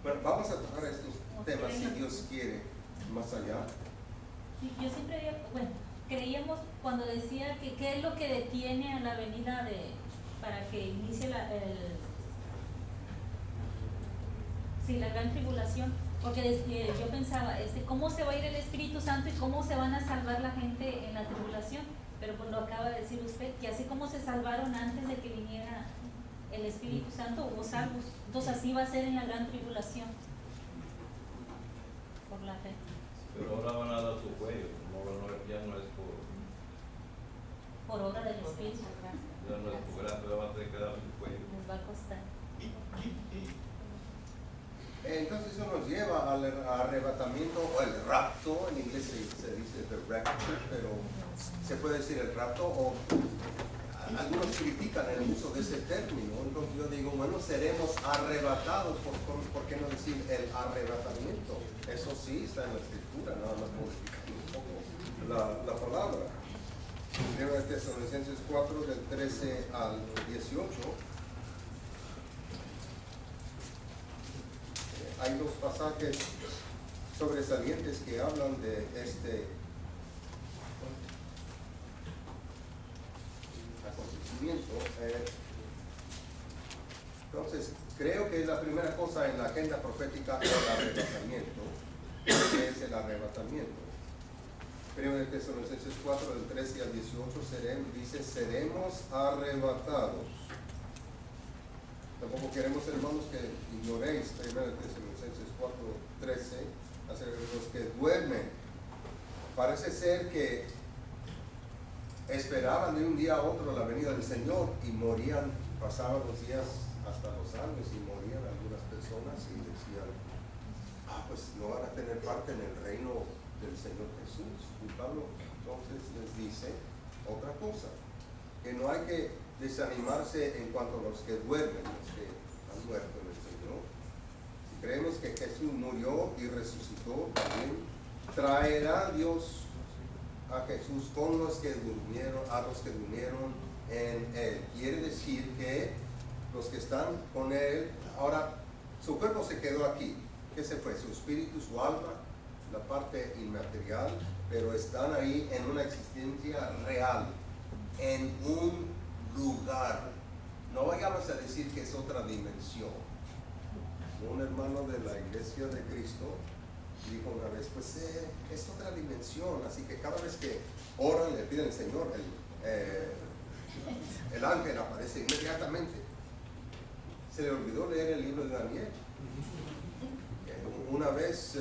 Bueno, vamos a tocar estos temas si Dios quiere más allá. Sí, yo siempre había, bueno, creíamos cuando decía que qué es lo que detiene a la venida para que inicie la gran tribulación, porque yo pensaba, ¿cómo se va a ir el Espíritu Santo y cómo se van a salvar la gente en la tribulación? Pero pues lo acaba de decir usted, que así como se salvaron antes de que viniera el Espíritu Santo, hubo salvos. Entonces así va a ser en la gran tribulación, por la fe. Pero ahora van a dar su cuello, ya no es por obra del Espíritu. Ya no es por gracia, ya va a tener que dar su cuello. Les va a costar. Entonces eso nos lleva al arrebatamiento o el rapto. En inglés se dice the rapture, pero se puede decir el rapto, o algunos critican el uso de ese término. Entonces yo digo, bueno, seremos arrebatados, ¿por qué no decir el arrebatamiento? Eso sí está en la escritura, nada más modificando un poco la palabra. Primero de Tesalonicenses 4, del 13 al 18. Hay dos pasajes sobresalientes que hablan de este acontecimiento. Entonces, creo que la primera cosa en la agenda profética es el arrebatamiento. ¿Qué es el arrebatamiento? Primero de Tesalonicenses 4, del 13 al 18, dice, seremos arrebatados. Tampoco queremos, hermanos, que ignoréis 1 Tesalonicenses 4:13, hacia los que duermen. Parece ser que esperaban de un día a otro la venida del Señor y morían, pasaban los días hasta los años y morían algunas personas y decían, pues no van a tener parte en el reino del Señor Jesús. Y Pablo entonces les dice otra cosa, que no hay que desanimarse en cuanto a los que duermen, los que han muerto en el Señor. Si creemos que Jesús murió y resucitó, también traerá Dios a Jesús con los que durmieron, a los que durmieron en Él. Quiere decir que los que están con Él, ahora su cuerpo se quedó aquí. ¿Qué se fue? Su espíritu, su alma, la parte inmaterial, pero están ahí en una existencia real, en un lugar. No vayamos a decir que es otra dimensión. Un hermano de la Iglesia de Cristo dijo una vez, pues es otra dimensión, así que cada vez que oran le piden al Señor, el ángel aparece inmediatamente. Se le olvidó leer el libro de Daniel. Una vez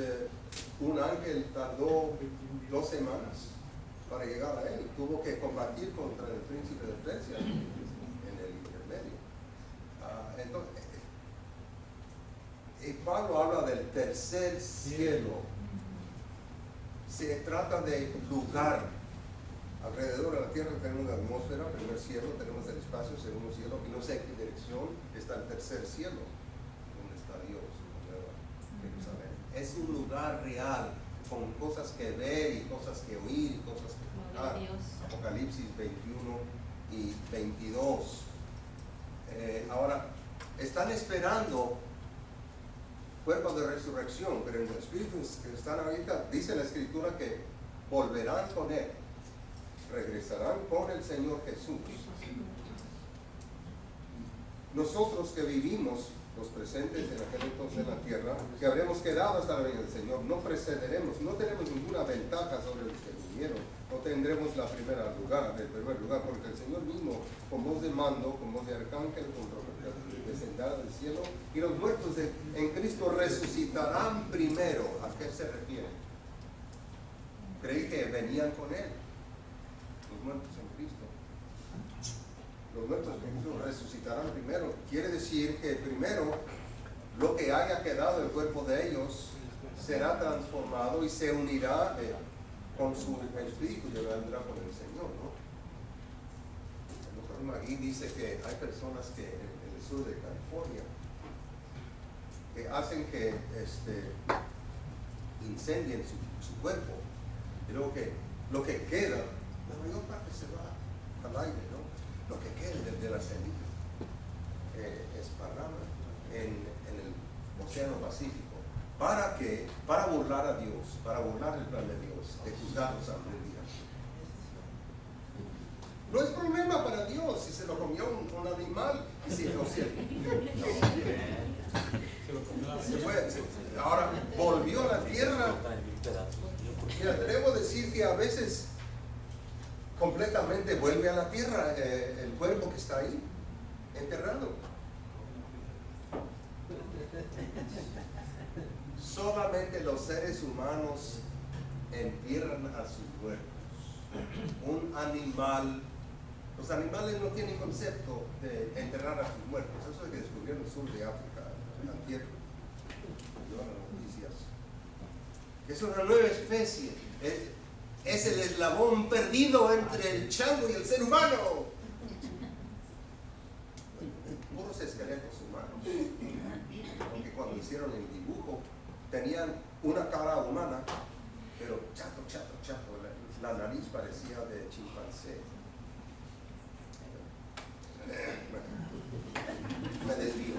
un ángel tardó 2 semanas para llegar a él, tuvo que combatir contra el príncipe de Persia en el intermedio. Entonces, Pablo habla del tercer cielo. Se trata de lugar. Alrededor de la tierra tenemos la atmósfera, primer cielo, tenemos el espacio, segundo cielo, y no sé en qué dirección está el tercer cielo, donde está Dios, Nueva Jerusalén. Es un lugar real, con cosas que ver y cosas que oír y cosas que tocar. Apocalipsis 21 y 22. Ahora, están esperando cuerpos de resurrección, pero en los espíritus que están ahorita, dice la escritura que volverán con Él, regresarán con el Señor Jesús. Nosotros que vivimos, los presentes en aquel entonces en la tierra, que habremos quedado hasta la venida del Señor, no precederemos, no tenemos ninguna ventaja sobre los que vinieron, no tendremos el primer lugar, porque el Señor mismo, con voz de mando, con voz de arcángel, con trompeta, descenderá del cielo, y los muertos en Cristo resucitarán primero. ¿A qué se refiere? Creí que venían con Él, los muertos en Cristo. Los muertos en Cristo resucitarán primero. Quiere decir que primero lo que haya quedado del cuerpo de ellos será transformado y se unirá con su espíritu y vendrá con el Señor, ¿no? El doctor Magui dice que hay personas que en el sur de California que hacen que incendien su cuerpo, y luego que lo que queda, la mayor parte se va al aire, ¿no? Lo que quede de la ceniza esparrama en el Océano Pacífico. ¿Para qué? Para burlar a Dios, para burlar el plan de Dios, de juzgarlos algún día. No es problema para Dios si se lo comió un animal, si no, se fue, ahora volvió a la tierra. Me atrevo a decir que a veces completamente vuelve a la tierra el cuerpo que está ahí, enterrado. Solamente los seres humanos entierran a sus muertos. Un animal, los animales no tienen concepto de enterrar a sus muertos. Eso es que descubrió en el sur de África, antier, yo en las noticias. Es una nueva especie. Es el eslabón perdido entre el chango y el ser humano. Puros esqueletos humanos. Porque cuando hicieron el dibujo, tenían una cara humana, pero chato. La nariz parecía de chimpancé. Me desvío.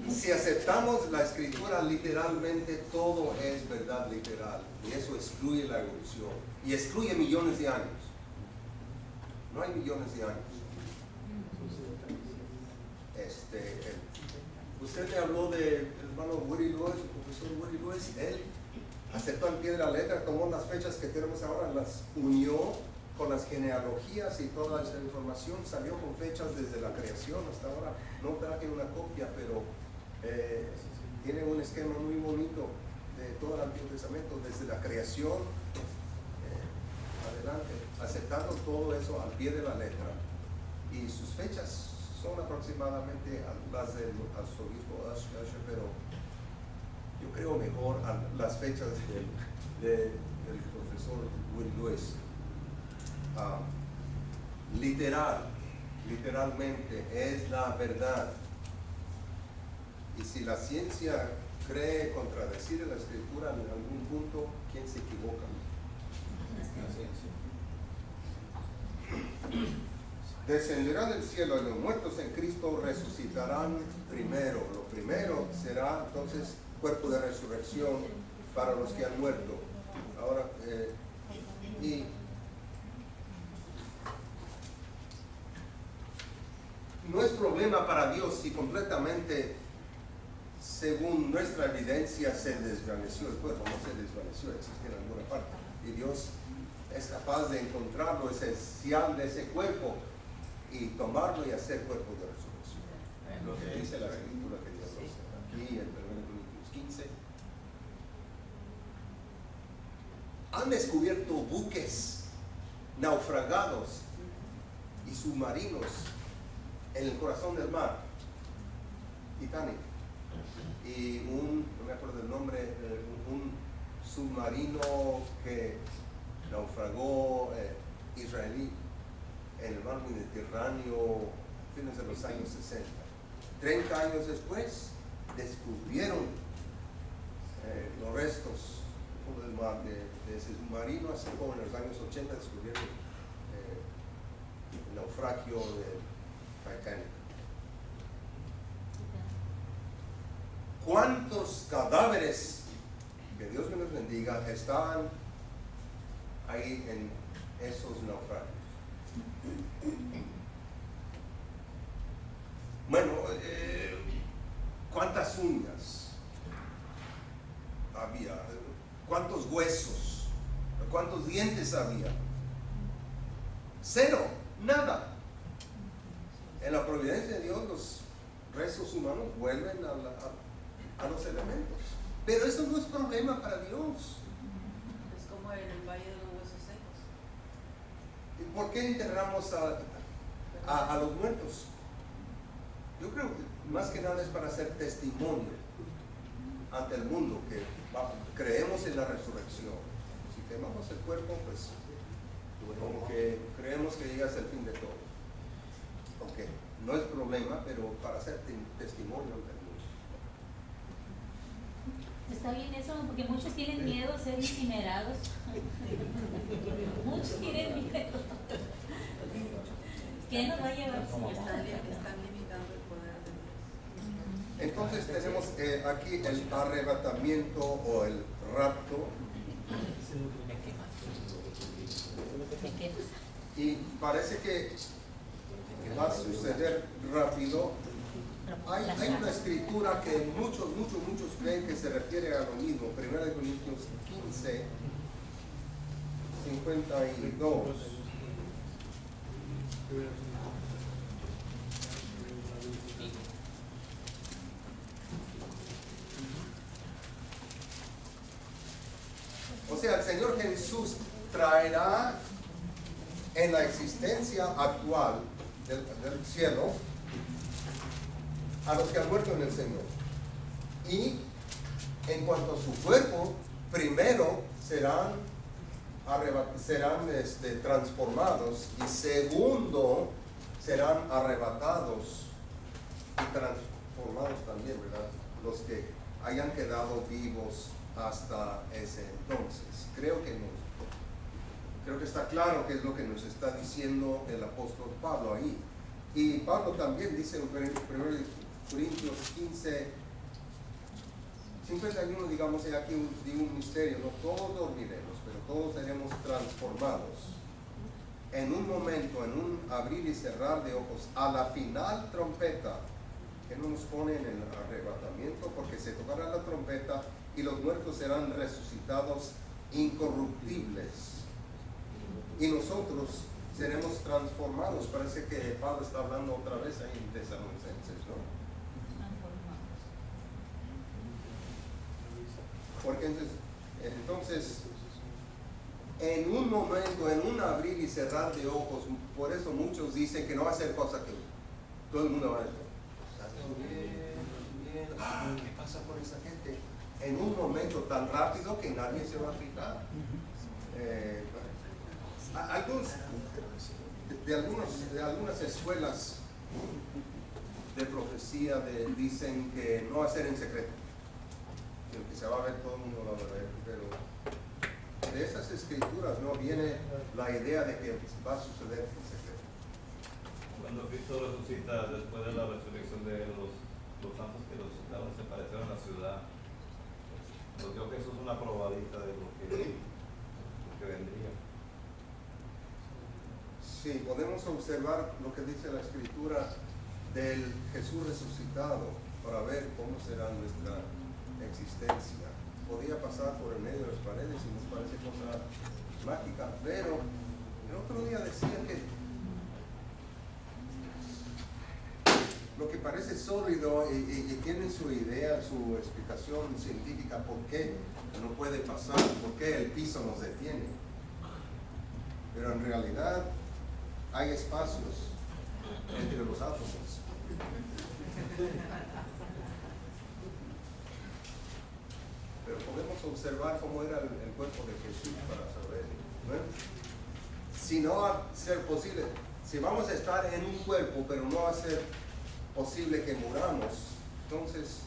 Si aceptamos la escritura literalmente, todo es verdad literal. Y eso excluye la evolución. Y excluye millones de años. No hay millones de años. Usted me habló del hermano Woody Lewis, el profesor Woody Lewis. Él aceptó al pie de la letra, tomó las fechas que tenemos ahora, las unió con las genealogías y toda esa información, salió con fechas desde la creación hasta ahora. No traje una copia, pero tiene un esquema muy bonito de todo el Antiguo Testamento, desde la creación adelante, aceptando todo eso al pie de la letra. Y sus fechas son aproximadamente las del arzobispo Usher, pero yo creo mejor a las fechas del profesor Will Lewis. Literalmente es la verdad. Y si la ciencia cree contradecir la escritura en algún punto, ¿quién se equivoca? La ciencia. Descenderá del cielo y los muertos en Cristo resucitarán primero. Lo primero será entonces cuerpo de resurrección para los que han muerto. Ahora, y no es problema para Dios si completamente, según nuestra evidencia, se desvaneció el cuerpo. No se desvaneció, existe en alguna parte. Y Dios es capaz de encontrar lo esencial de ese cuerpo y tomarlo y hacer cuerpo de resurrección. Lo que dice la escritura que Dios hace aquí en 1 Corintios 15. Han descubierto buques naufragados y submarinos en el corazón del mar, Titanic, y no me acuerdo del nombre, un submarino que naufragó israelí en el mar Mediterráneo a fines de los años 60. 30 años después descubrieron los restos del mar de ese submarino, así como en los años 80 descubrieron el naufragio de Titanic. ¿Cuántos cadáveres, que Dios me los bendiga, estaban ahí en esos naufragios? Bueno, ¿cuántas uñas había? ¿Cuántos huesos? ¿Cuántos dientes había? Cero, nada. En la providencia de Dios los restos humanos vuelven a los elementos. Pero eso no es problema para Dios. Es como en el Valle de los Huesos Secos. ¿Y por qué enterramos a los muertos? Yo creo que más que nada es para hacer testimonio ante el mundo que creemos en la resurrección. Si quemamos el cuerpo, pues como que creemos que llega hasta el fin de todo. Ok, no es problema, pero para hacer testimonio ante el mundo. Está bien eso, porque muchos tienen miedo a ser incinerados. Muchos tienen miedo. ¿Qué nos va a llevar? Están limitando el poder de Dios. Entonces tenemos aquí el arrebatamiento o el rapto. Y parece que va a suceder rápido. Hay una escritura que muchos creen que se refiere a lo mismo. 1 Corintios 15, 52. O sea, el Señor Jesús traerá en la existencia actual del cielo a los que han muerto en el Señor. Y en cuanto a su cuerpo, primero serán transformados, y segundo serán arrebatados y transformados también, ¿verdad? Los que hayan quedado vivos hasta ese entonces. Creo que está claro qué es lo que nos está diciendo el apóstol Pablo ahí. Y Pablo también dice en 1 Corintios 15, 51, digamos, aquí digo un misterio: no todos dormiremos, pero todos seremos transformados en un momento, en un abrir y cerrar de ojos, a la final trompeta, que no nos pone en el arrebatamiento, porque se tocará la trompeta y los muertos serán resucitados incorruptibles, y nosotros seremos transformados. Parece que Pablo está hablando otra vez ahí en Tesalonicenses, ¿no? Porque entonces, en un momento, en un abrir y cerrar de ojos, por eso muchos dicen que no va a ser cosa que todo el mundo va a decir: bien, ¿qué pasa con esa gente? En un momento tan rápido que nadie se va a fijar. De algunas escuelas de profecía dicen que no va a ser en secreto, sino que se va a ver, todo el mundo lo va a ver, pero de esas escrituras no viene la idea de que va a suceder en secreto. Cuando Cristo resucita, después de la resurrección de los santos que resucitaron, se parecieron a la ciudad. Nos dio Jesús una probadita de lo que vendría. Sí, podemos observar lo que dice la escritura del Jesús resucitado para ver cómo será nuestra existencia. Podía pasar por el medio de las paredes y nos parece cosa mágica, pero el otro día decía que lo que parece sólido y tiene su idea, su explicación científica, por qué no puede pasar, por qué el piso nos detiene, pero en realidad hay espacios entre los átomos. Pero podemos observar cómo era el cuerpo de Jesús para saber, ¿no? Si no va a ser posible, si vamos a estar en un cuerpo, pero no va a ser posible que muramos, entonces,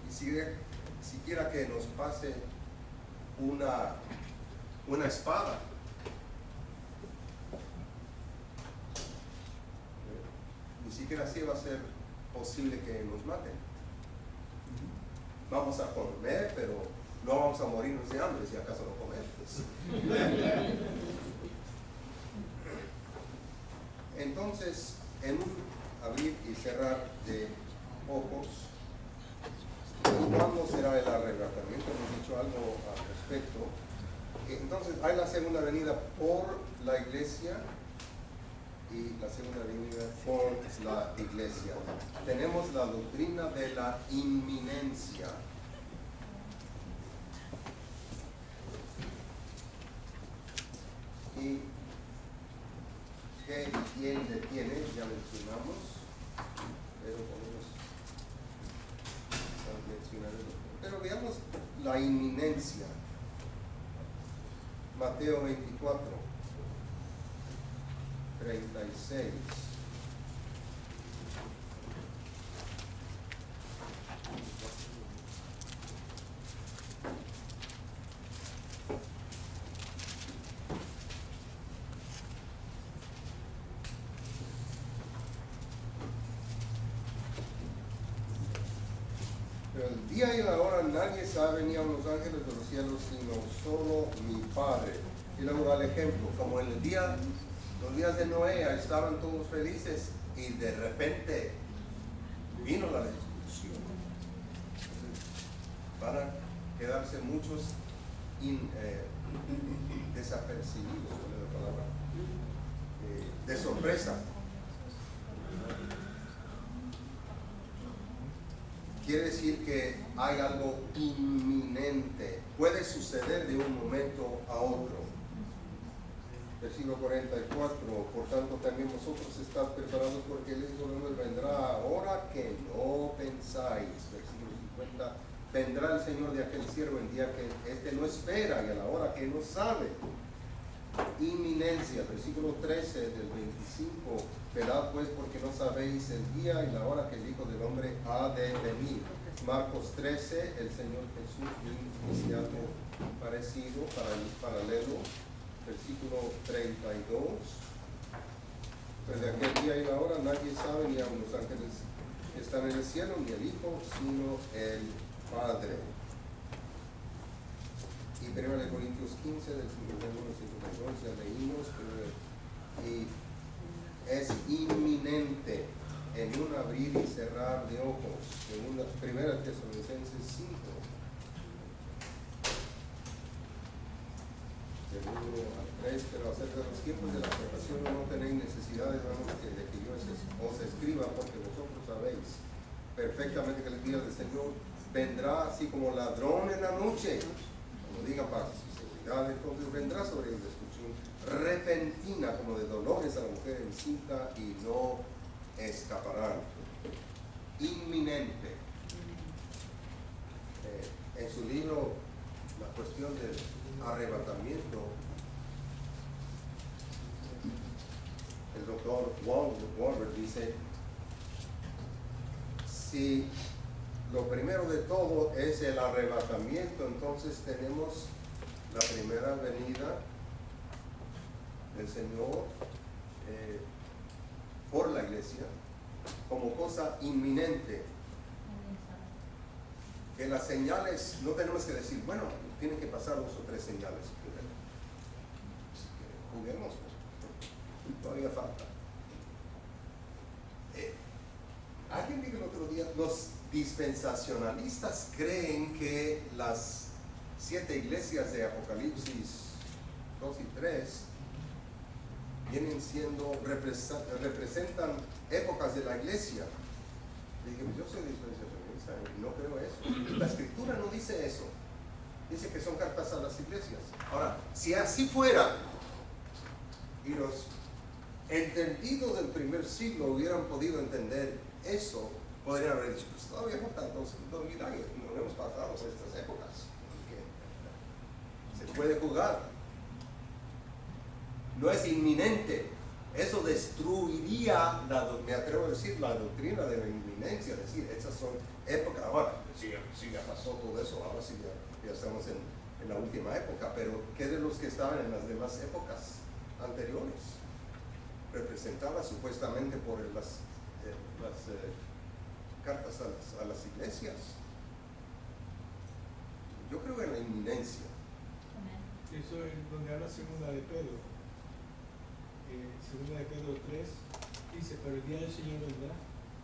siquiera que nos pase una espada, ni siquiera así va a ser posible que nos maten. Vamos a comer, pero no vamos a morirnos de hambre si acaso no comemos. Entonces, en un abrir y cerrar de ojos, ¿cuándo será el arrebatamiento? Hemos dicho algo al respecto. Entonces, hay la segunda venida por la iglesia y la segunda venida por la iglesia. Tenemos la doctrina de la inminencia. Y qué y quién detiene, ya mencionamos, pero podemos mencionar. Pero veamos la inminencia. Mateo 24, 36. pero el día y la hora nadie sabe, ni aun los ángeles de los cielos, sino solo mi Padre. Y luego da el ejemplo, como en los días de Noé, estaban todos felices y de repente vino la destrucción. Entonces, van a quedarse muchos desapercibidos, ¿cuál es la palabra? De sorpresa. Quiere decir que hay algo inminente, puede suceder de un momento a otro. Versículo 44, por tanto también vosotros estáis preparados porque el Hijo del Hombre vendrá ahora que no pensáis. Versículo 50, vendrá el Señor de aquel siervo en día que éste no espera y a la hora que no sabe. Inminencia, versículo 13 del 25, velad pues porque no sabéis el día y la hora que el Hijo del Hombre ha de venir. Marcos 13, el Señor Jesús inicia algo parecido, paralelo. Versículo 32, pues de aquel día y la hora nadie sabe, ni aun los ángeles que están en el cielo, ni el Hijo, sino el Padre. Y 1 Corintios 15, del 51 al 52, ya leímos, y es inminente en un abrir y cerrar de ojos. Segunda, 1 Tesalonicenses 5. Del 1 al 3, pero acerca de los tiempos de la preparación no tenéis necesidad, hermanos, de que yo os escriba, porque vosotros sabéis perfectamente que el día del Señor vendrá así como ladrón en la noche. Cuando diga paz y seguridad, entonces vendrá sobre la destrucción repentina como de dolores a la mujer encinta y no escaparán. Inminente. En su libro, la cuestión del arrebatamiento, el doctor Walber dice, si lo primero de todo es el arrebatamiento, entonces tenemos la primera venida del Señor por la iglesia como cosa inminente. Que las señales, no tenemos que decir, bueno, tienen que pasar 2 o 3 señales primero. Juguemos, todavía falta. Alguien dijo el otro día, los dispensacionalistas creen que las 7 iglesias de Apocalipsis 2 y 3 vienen siendo, representan épocas de la iglesia. Le dije, pues yo soy dispensacionalista y no creo eso. La escritura no dice eso. Dice que son cartas a las iglesias. Ahora, si así fuera y los entendidos del primer siglo hubieran podido entender eso, podrían haber dicho, pues todavía faltan 2000 años, no hemos pasado por estas épocas. Se puede jugar. No es inminente. Eso destruiría, me atrevo a decir, la doctrina de la inminencia, es decir, esas son épocas. Ahora, sí ya pasó todo eso, ahora sí ya estamos en la última época, pero ¿qué de los que estaban en las demás épocas anteriores? Representadas supuestamente por las cartas a las iglesias. Yo creo en la inminencia. Eso es donde habla segunda de Pedro. Segunda de Pedro 3 dice, pero el día del Señor vendrá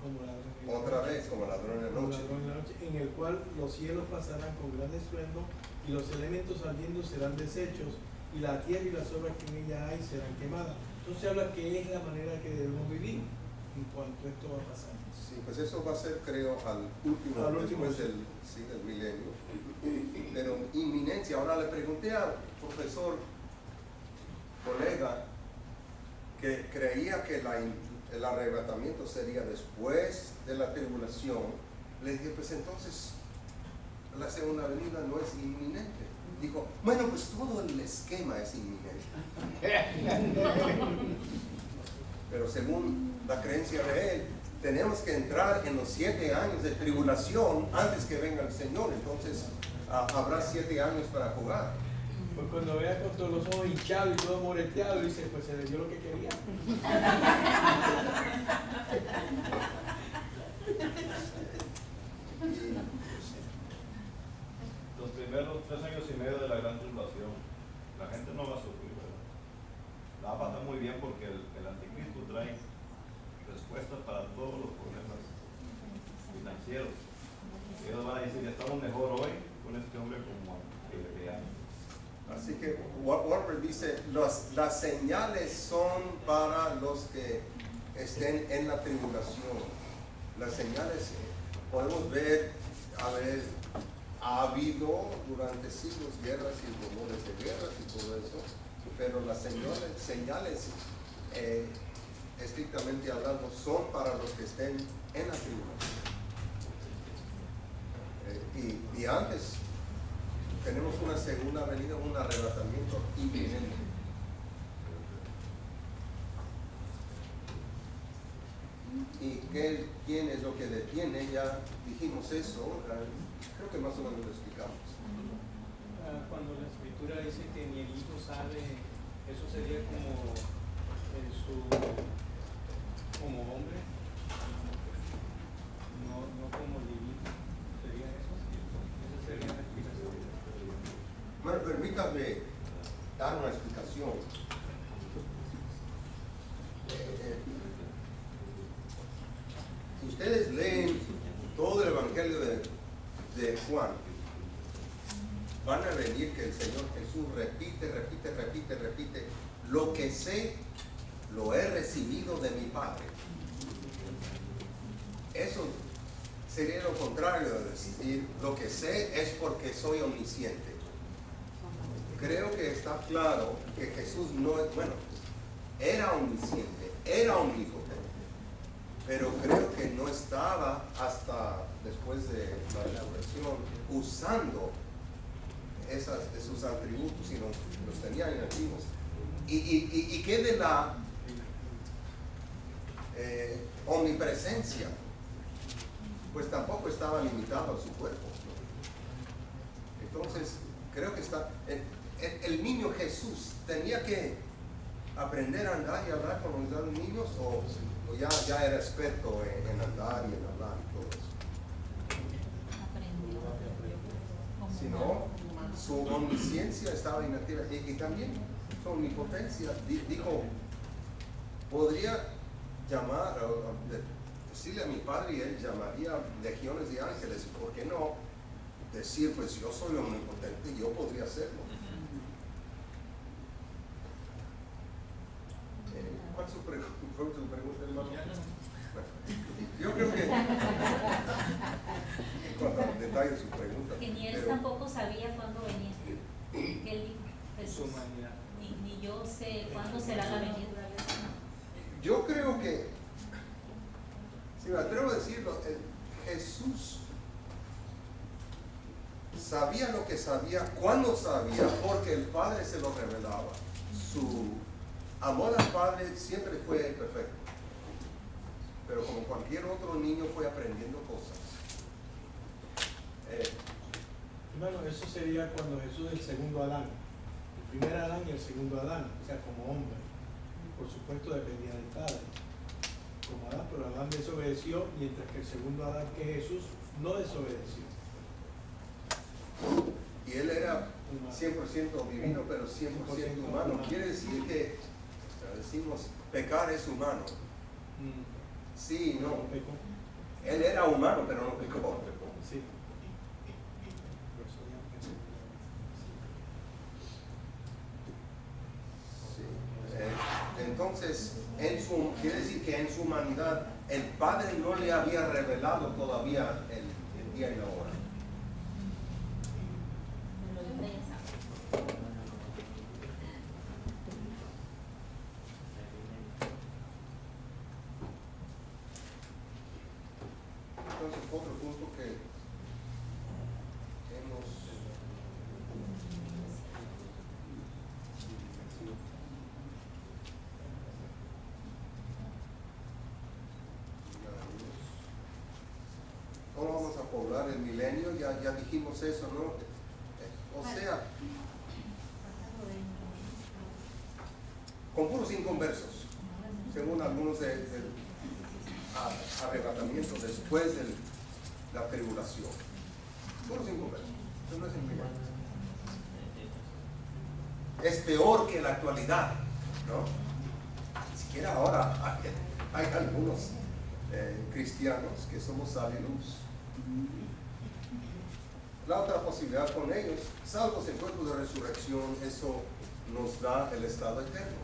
como ladrón en la noche. Otra vez, como ladrón en la noche. En el cual los cielos pasarán con gran estruendo y los elementos ardiendo serán deshechos y la tierra y las obras que en ella hay serán quemadas. Entonces habla que es la manera que debemos vivir en cuanto esto va a pasar. Sí, pues eso va a ser, creo, al último después del milenio. Pero inminencia. Ahora le pregunté al profesor, colega, que creía que el arrebatamiento sería después de la tribulación. Le dije, pues entonces la segunda venida no es inminente. Dijo, bueno, pues todo el esquema es inminente. Pero según la creencia de él, tenemos que entrar en los 7 años de tribulación antes que venga el Señor. Entonces habrá 7 años para jugar. Pues cuando veas con todos los ojos hinchados y todo moreteado, dice, pues se le dio lo que quería. primeros 3 años y medio de la gran tribulación, la gente no va a sufrir, ¿verdad? La va a pasar muy bien porque el anticristo trae respuestas para todos los problemas financieros. Y ellos van a decir, estamos mejor hoy con este hombre como que antes. Así que Warner dice, las señales son para los que estén en la tribulación. Las señales podemos ver, ha habido durante siglos guerras y rumores de guerras y todo eso, pero las señales estrictamente hablando son para los que estén en la tribulación. Y antes tenemos una segunda venida, un arrebatamiento inminente. ¿Y quién es lo que detiene? Ya dijimos eso, creo que más o menos lo explicamos. Cuando la escritura dice que ni el hijo sabe, eso sería como como hombre, no como divino, sería eso. Esa sería la explicación. Bueno, permítame dar una explicación. Si ustedes leen todo el Evangelio de Juan, van a venir que el Señor Jesús repite, lo que sé, lo he recibido de mi Padre. Eso sería lo contrario de decir, lo que sé es porque soy omnisciente. Creo que está claro que Jesús era omnisciente, era omnipotente, pero creo que no estaba hasta después de la resurrección usando esos atributos, sino los tenía inactivos. Y que de la omnipresencia, pues tampoco estaba limitado a su cuerpo. Entonces, creo que el niño Jesús tenía que aprender a andar y hablar con los niños, o ya era experto en andar y en hablar y todo eso. Si no, su omnisciencia estaba inactiva y también su omnipotencia. Dijo, podría llamar, decirle a mi Padre y él llamaría legiones de ángeles. ¿Por qué no decir, pues yo soy omnipotente y yo podría hacerlo? ¿Cuál es su pregunta, hermano? Yo creo que en cuanto al detalle de su pregunta, que ni él tampoco sabía cuándo venía. Que él dijo, Jesús, ni yo sé cuándo será la venida. yo creo que, si me atrevo a decirlo, Jesús sabía lo que sabía, cuando sabía, porque el Padre se lo revelaba. Su amor al Padre siempre fue perfecto, pero como cualquier otro niño fue aprendiendo cosas. Bueno, eso sería cuando Jesús es el segundo Adán, el primer Adán y el segundo Adán, o sea, como hombre. Por supuesto dependía del Padre, como Adán, pero Adán desobedeció, mientras que el segundo Adán, que es Jesús, no desobedeció. Y él era 100% divino, pero 100% humano. Quiere decir que, decimos, pecar es humano. Sí, no. Él era humano, pero no pecó. Sí. Entonces, quiere decir que en su humanidad el Padre no le había revelado todavía el día y la hora. Entonces, otro punto que hemos ¿cómo vamos a poblar el milenio? Ya dijimos eso, ¿no? O sea, con puros inconversos, según algunos arrebatamientos después de la tribulación. Puros inconversos. Eso no es el milenio. Es peor que la actualidad, ¿no? Ni siquiera ahora hay algunos cristianos que somos sal y luz. La otra posibilidad con ellos, salvos en cuerpo de resurrección, eso nos da el estado eterno.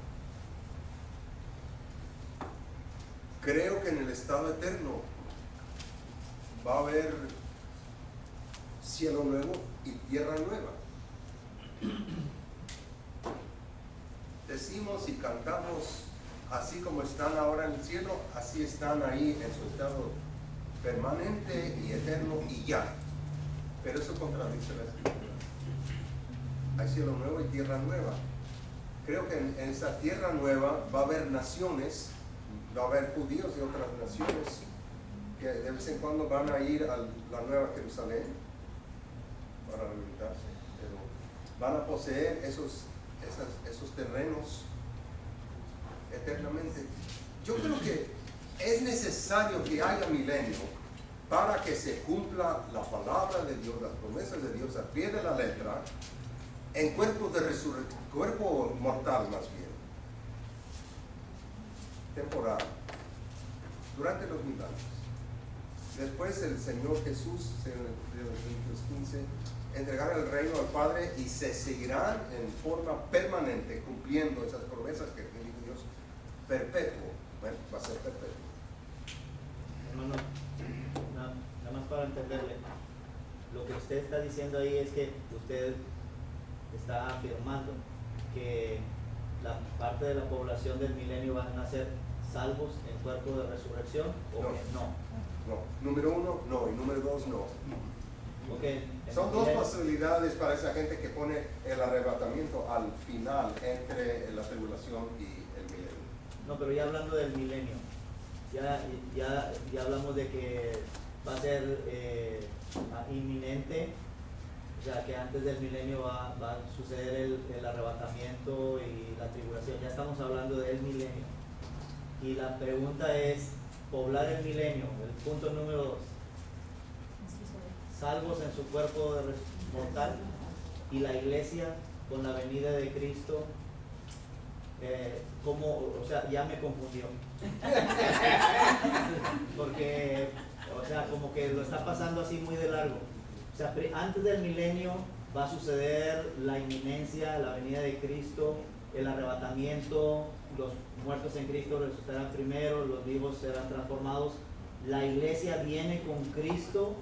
Creo que en el estado eterno va a haber cielo nuevo y tierra nueva. Decimos y cantamos, así como están ahora en el cielo, así están ahí en su estado permanente y eterno y ya. Pero eso contradice la escritura. Hay cielo nuevo y tierra nueva. Creo que en esa tierra nueva va a haber naciones, va a haber judíos de otras naciones que de vez en cuando van a ir a la Nueva Jerusalén para rehabilitarse, pero van a poseer esos terrenos eternamente. Yo creo que es necesario que haya milenio para que se cumpla la palabra de Dios, las promesas de Dios al pie de la letra, en cuerpo de resurrección, cuerpo mortal más bien, temporal, durante los 1000 años. Después el Señor Jesús, en Corintios 15, entregará el reino al Padre y se seguirán en forma permanente cumpliendo esas promesas que tiene Dios perpetuo. Bueno, va a ser perpetuo. Hermano, nada más para entenderle, lo que usted está diciendo ahí es que usted está afirmando que la parte de la población del milenio van a ser salvos en cuerpo de resurrección, o No. que no. No, número 1 no, y número 2 no. Okay. Son dos posibilidades para esa gente que pone el arrebatamiento al final entre la tribulación y el milenio. No, pero ya hablando del milenio, ya hablamos de que va a ser inminente, o sea que antes del milenio va a suceder el arrebatamiento y la tribulación. Ya estamos hablando del milenio. Y la pregunta es, poblar el milenio, el punto número 2, salvos en su cuerpo mortal, y la iglesia con la venida de Cristo, como, o sea, ya me confundió. Porque, o sea, como que lo está pasando así muy de largo. O sea, antes del milenio va a suceder la inminencia, la venida de Cristo, el arrebatamiento, los muertos en Cristo resucitarán primero, los vivos serán transformados. La iglesia viene con Cristo.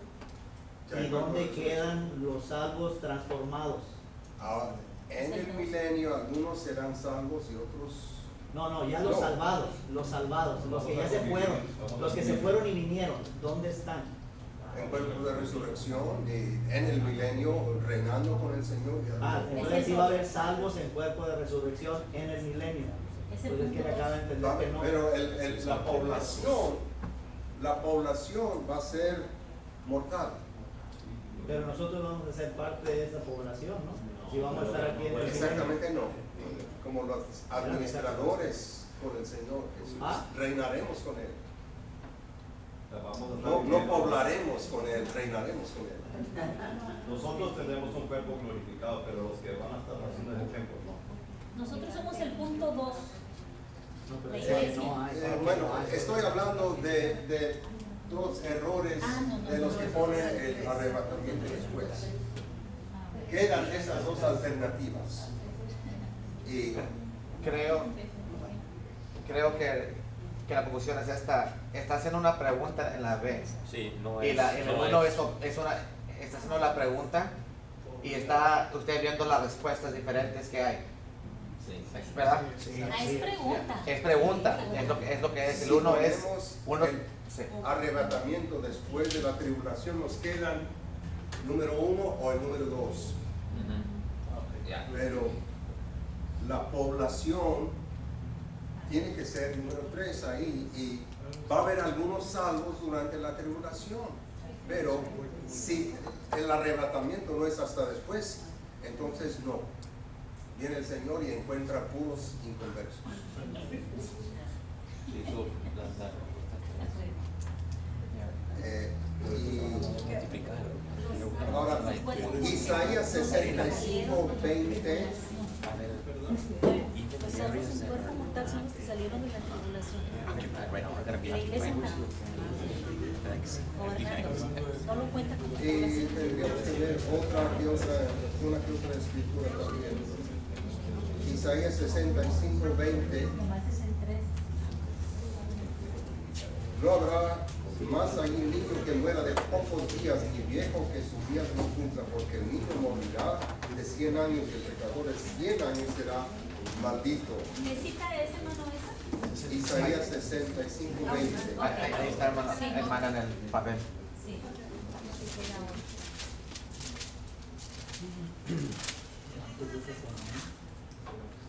¿Y dónde quedan los salvos transformados? Ahora, en el milenio algunos serán salvos y otros... No, ya los salvados, los que ya se fueron, los que se fueron y vinieron, ¿dónde están? En cuerpo de resurrección y en el milenio reinando con el Señor. Entonces sí va a haber salvos en cuerpo de resurrección en el milenio. Entonces que le acaba de entender que no. Pero la población va a ser mortal. Pero nosotros vamos a ser parte de esa población, ¿no? Si vamos a estar aquí en el Exactamente no. Como los administradores con el Señor Jesús. Reinaremos con Él. No poblaremos con Él, reinaremos con Él. Nosotros tendremos un cuerpo glorificado, pero los que van a estar haciendo ese templo no. Nosotros somos el punto 2. La pero iglesia. Bueno, estoy hablando de los errores de los que ponen el arrebatamiento después. Quedan esas dos alternativas. Y creo que la confusión es esta. Está haciendo una pregunta en la B. Sí, no Y es. en el 1 está haciendo la pregunta y está usted viendo las respuestas diferentes que hay. Sí. ¿Verdad? Es pregunta. Es pregunta, es lo que es. El 1 es el arrebatamiento después de la tribulación, nos quedan número 1 o el número 2. Pero la población tiene que ser el número 3 ahí, y va a haber algunos salvos durante la tribulación, pero si el arrebatamiento no es hasta después, entonces no. Viene el Señor y encuentra puros inconversos. Ahora, Isaías 65, 20. Pues son los sin fuerza mortal, son los que salieron de la tribulación. La iglesia está gobernándolos. No lo cuenta como Y tribulación. tendríamos que ver una que otra escritura también. Isaías 65, 20. Nomás es en 3. No habrá más allí niño que muera de pocos días, ni viejo que sus días no cumpla, porque el niño morirá de 100 años y el pecador de 100 años será maldito. ¿Necesita ese, hermano, esa? Isaías 65, 20. Ahí está, hermana, Sí. hermana, en el papel. Sí. Así será ahora.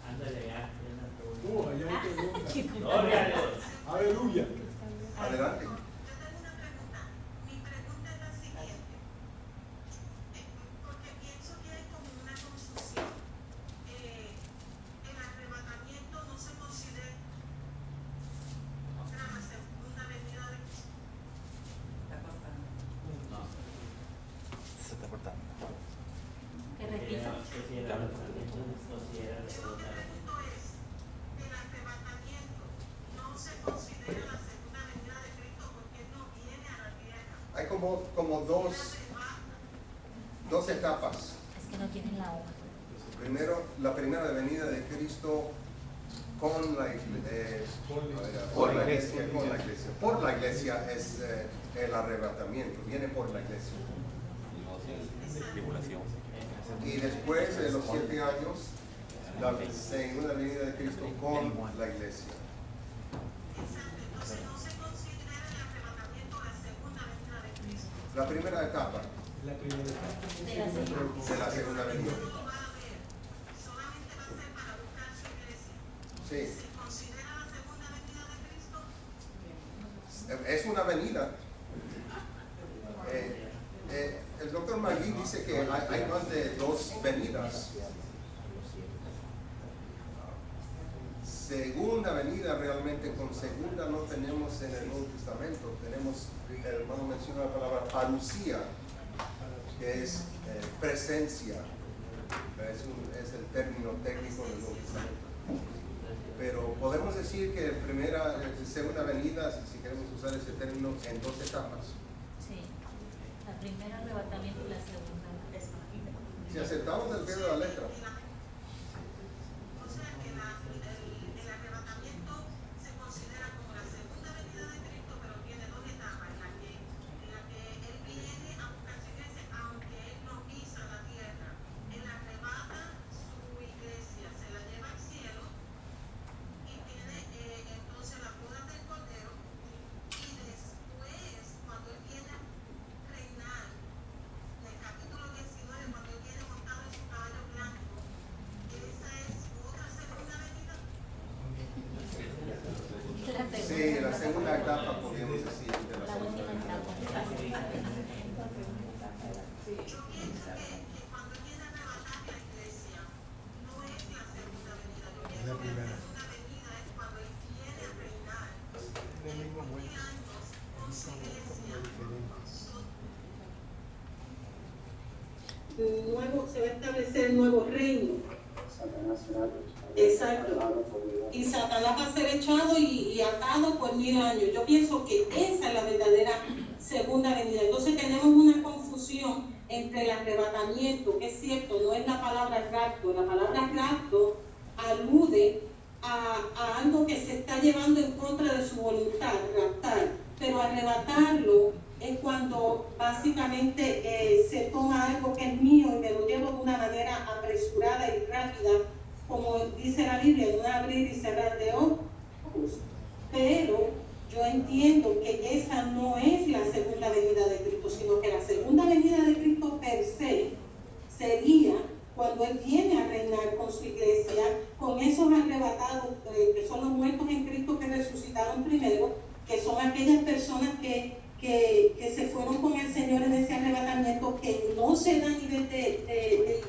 Ándale, ya. Allá hay pregunta. Gloria a Dios. Aleluya. Adelante. Mi pregunta es la siguiente, porque pienso que hay como una confusión. El arrebatamiento no se considera la segunda venida de Cristo. Está cortando. No. Se está cortando. Que repita. No sé si era el arrebatamiento o si era la Yo lo segunda que vez. pregunto es, el arrebatamiento no se considera la segunda venida de Cristo porque Él no viene a la tierra. Hay como dos etapas. Es que no tienen la hoja. Primero, la primera venida de Cristo con la iglesia. Por la iglesia. Por la iglesia es el arrebatamiento. Viene por la iglesia. Y después de los 7 años, la segunda venida de Cristo con la iglesia. Exacto, entonces no se considera el arrebatamiento la segunda venida de Cristo. La primera etapa La primera etapa. De la segunda. de la segunda venida. No lo va a ver, solamente va a ser para buscar su iglesia. Sí, ¿Se considera la segunda venida de Cristo? es una venida. El doctor Magui dice que hay más de 2 venidas. Segunda venida, realmente con segunda no tenemos en el Nuevo Testamento. Tenemos, el hermano menciona la palabra parucía, que es presencia. Es el término técnico del Nuevo Testamento. Pero podemos decir que segunda venida, si queremos usar ese término, en 2 etapas. Sí. La primera arrebatamiento y la segunda. Si aceptamos el pie de la letra, O sea que el arrebatamiento se considera como la segunda venida de Cristo, pero tiene 2 etapas, en la que Él viene a buscar su iglesia, aunque Él no pisa la tierra. Él arrebata su iglesia, se la lleva al cielo y tiene entonces las bodas del Cordero, y después, cuando Él viene a reinar, en el capítulo 19, cuando Él viene montado en su caballo blanco, esa es otra segunda venida. sí, la segunda etapa podríamos decir de la La segunda última venida. etapa. Yo pienso que cuando Él viene a arrebatar la iglesia, no es la segunda venida. Yo pienso que la segunda venida es cuando Él viene a reinar por 1000 años con su iglesia. Se va a establecer un nuevo reino. Exacto. Y Satanás va a ser echado y atado por 1000 años. Yo pienso que esa es la verdadera segunda venida. Entonces tenemos una confusión entre el arrebatamiento, que es cierto, no es la palabra rapto. La palabra rapto alude a algo que se está llevando en contra de su voluntad, raptar. Pero arrebatarlo es cuando básicamente se toma algo que es mío y me lo llevo de una manera apresurada y rápida, como dice la Biblia, en un abrir y cerrar de ojos. Pero yo entiendo que esa no es la segunda venida de Cristo, sino que la segunda venida de Cristo per se sería cuando Él viene a reinar con su iglesia, con esos arrebatados que son los muertos en Cristo que resucitaron primero, que son aquellas personas que se fueron con el Señor en ese arrebatamiento, que no se da a nivel de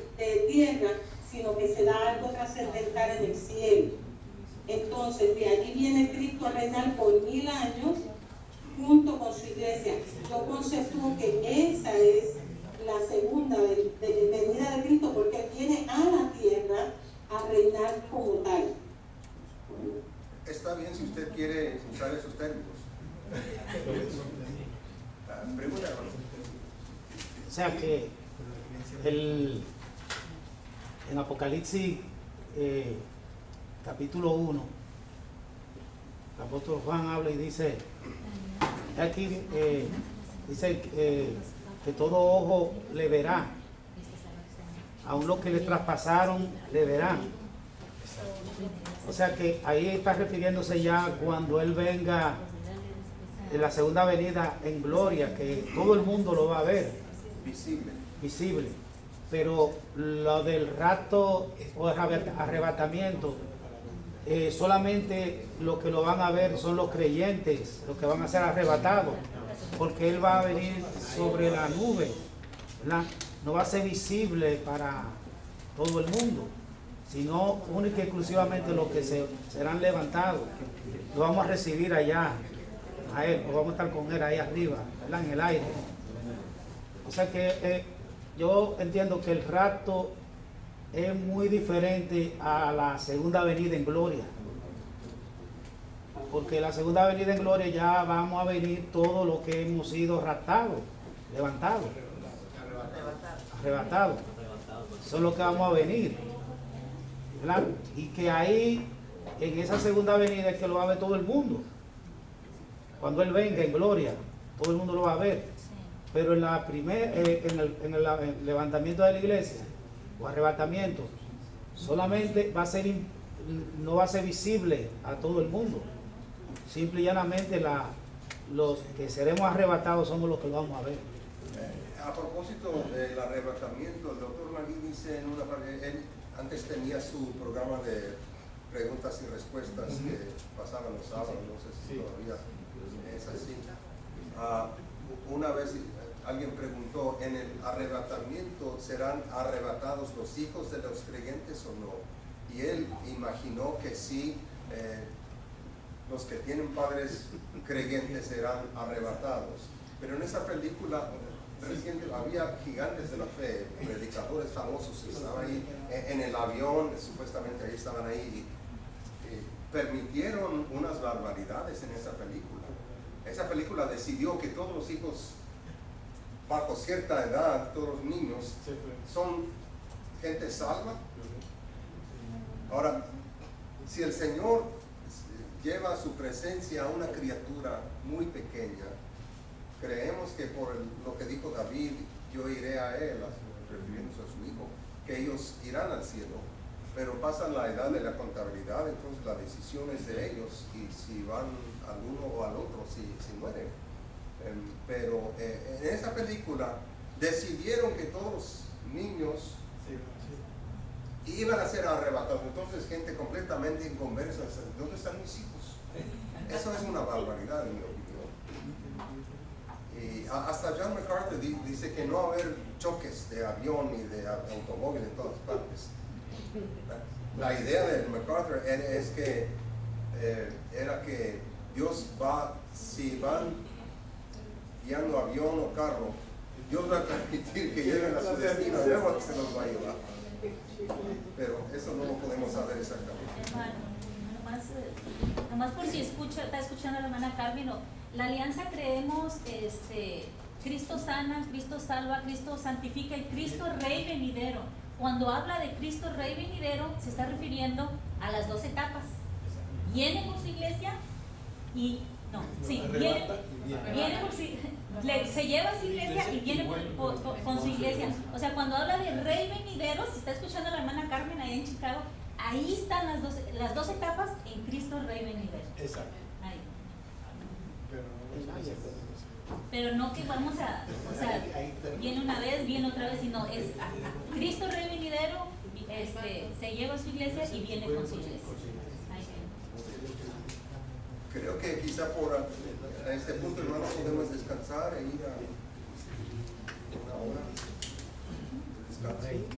tierra, sino que se da algo trascendental en el cielo. Entonces, de allí viene Cristo a reinar por 1000 años junto con su iglesia. Yo conceptúo que esa es la la segunda venida de Cristo, porque Él viene a la tierra a reinar como tal. Está bien si usted quiere usar esos términos. Pregunta, hermano. O sea que en Apocalipsis capítulo 1, el apóstol Juan habla y dice, aquí dice que todo ojo le verá, aun los que le traspasaron le verán. O sea que ahí está refiriéndose ya cuando Él venga en la segunda venida en gloria, que todo el mundo lo va a ver. Visible. Pero lo del rapto o arrebatamiento, solamente los que lo van a ver son los creyentes, los que van a ser arrebatados, porque Él va a venir sobre la nube, ¿verdad? No va a ser visible para todo el mundo, sino única y exclusivamente los que serán levantados. Lo vamos a recibir allá a Él, o vamos a estar con Él ahí arriba, ¿verdad? En el aire. O sea que yo entiendo que el rapto es muy diferente a la segunda venida en gloria, porque la segunda venida en gloria ya vamos a venir todos los que hemos sido raptados, levantados, arrebatados, son los que vamos a venir, ¿verdad? Y que ahí en esa segunda venida es que lo va a ver todo el mundo. Cuando Él venga en gloria, todo el mundo lo va a ver. Pero en la en el levantamiento de la iglesia o arrebatamiento, solamente no va a ser visible a todo el mundo. Simple y llanamente los que seremos arrebatados somos los que lo vamos a ver. A propósito del arrebatamiento, el doctor Magui dice en una parte, él antes tenía su programa de preguntas y respuestas que pasaban los sábados, no sé si todavía es así. Una vez alguien preguntó, ¿en el arrebatamiento serán arrebatados los hijos de los creyentes o no? Y él imaginó que sí, los que tienen padres creyentes serán arrebatados. Pero en esa película reciente había gigantes de la fe, predicadores famosos que estaban ahí en el avión, supuestamente ahí estaban ahí, y permitieron unas barbaridades en esa película. Esa película decidió que todos los hijos bajo cierta edad, todos los niños, son gente salva. Ahora, si el Señor lleva a su presencia a una criatura muy pequeña, creemos que por lo que dijo David, yo iré a él, refiriéndose a su hijo, que ellos irán al cielo, pero pasa la edad de la contabilidad, entonces la decisión es de ellos, y si van al uno o al otro, si mueren. Pero en esa película decidieron que todos los niños iban a ser arrebatados. Entonces gente completamente inconversa, ¿dónde están mis hijos? Eso es una barbaridad en mi opinión. Y hasta John MacArthur dice que no va a haber choques de avión ni de automóvil en todas partes. La idea de MacArthur es que era que Dios si van guiando avión o carro, Dios va a permitir que lleguen a su destino, luego se los va a llevar. Pero eso no lo podemos saber exactamente. Hermano, nomás por si está escuchando a la hermana Carmen, la alianza creemos, Cristo sana, Cristo salva, Cristo santifica y Cristo Rey venidero. Cuando habla de Cristo Rey venidero, se está refiriendo a las dos etapas. Viene por su iglesia y viene por se lleva a su iglesia y viene con su iglesia. O sea, cuando habla de Rey venidero, si está escuchando a la hermana Carmen allá en Chicago, ahí están las dos etapas en Cristo Rey venidero. Exacto. Ahí. Pero no que vamos o sea, viene una vez, viene otra vez, sino es Cristo Rey venidero, se lleva a su iglesia y viene con su iglesia. Creo que quizá por este punto, hermano, podemos descansar e ir a una hora de descanso.